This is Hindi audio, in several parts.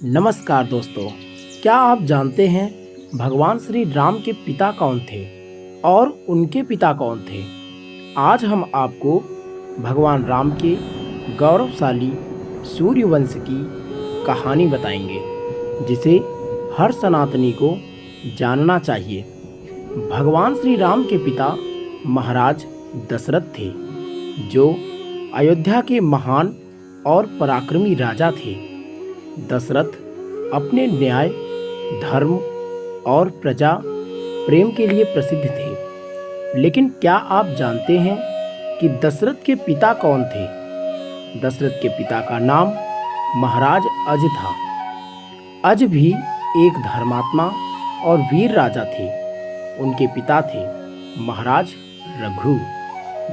नमस्कार दोस्तों, क्या आप जानते हैं भगवान श्री राम के पिता कौन थे और उनके पिता कौन थे? आज हम आपको भगवान राम के गौरवशाली सूर्यवंश की कहानी बताएंगे, जिसे हर सनातनी को जानना चाहिए। भगवान श्री राम के पिता महाराज दशरथ थे, जो अयोध्या के महान और पराक्रमी राजा थे। दशरथ अपने न्याय, धर्म और प्रजा प्रेम के लिए प्रसिद्ध थे। लेकिन क्या आप जानते हैं कि दशरथ के पिता कौन थे? दशरथ के पिता का नाम महाराज अज था। अज भी एक धर्मात्मा और वीर राजा थे। उनके पिता थे महाराज रघु,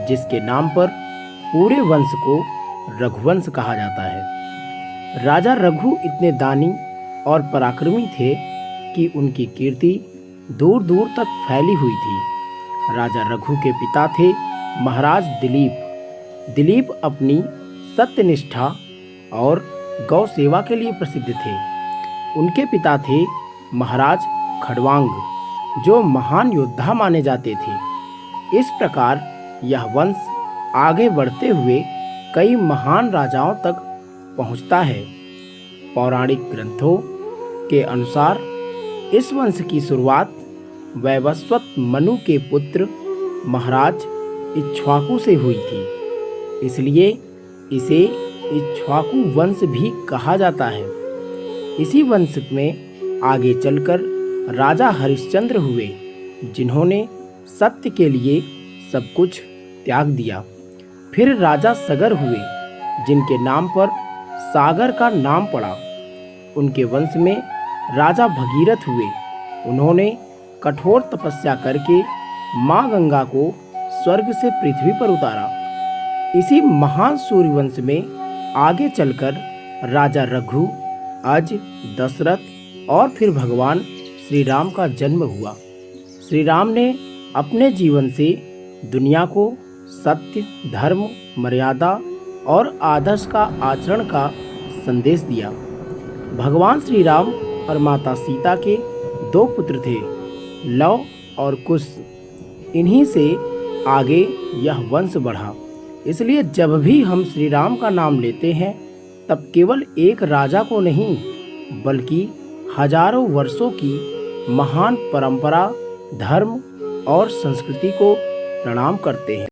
जिसके नाम पर पूरे वंश को रघुवंश कहा जाता है। राजा रघु इतने दानी और पराक्रमी थे कि उनकी कीर्ति दूर दूर तक फैली हुई थी। राजा रघु के पिता थे महाराज दिलीप। दिलीप अपनी सत्यनिष्ठा और गौ सेवा के लिए प्रसिद्ध थे। उनके पिता थे महाराज खड़वांग, जो महान योद्धा माने जाते थे। इस प्रकार यह वंश आगे बढ़ते हुए कई महान राजाओं तक पहुंचता है। पौराणिक ग्रंथों के अनुसार इस वंश की शुरुआत वैवस्वत मनु के पुत्र महाराज इक्ष्वाकु से हुई थी, इसलिए इसे इक्ष्वाकु वंश भी कहा जाता है। इसी वंश में आगे चलकर राजा हरिश्चंद्र हुए, जिन्होंने सत्य के लिए सब कुछ त्याग दिया। फिर राजा सगर हुए, जिनके नाम पर सागर का नाम पड़ा। उनके वंश में राजा भगीरथ हुए। उन्होंने कठोर तपस्या करके माँ गंगा को स्वर्ग से पृथ्वी पर उतारा। इसी महान सूर्यवंश में आगे चलकर राजा रघु, अज, दशरथ और फिर भगवान श्री राम का जन्म हुआ। श्री राम ने अपने जीवन से दुनिया को सत्य, धर्म, मर्यादा और आदर्श का आचरण का संदेश दिया। भगवान श्री राम और माता सीता के दो पुत्र थे, लव और कुश। इन्हीं से आगे यह वंश बढ़ा। इसलिए जब भी हम श्री राम का नाम लेते हैं, तब केवल एक राजा को नहीं, बल्कि हजारों वर्षों की महान परंपरा, धर्म और संस्कृति को प्रणाम करते हैं।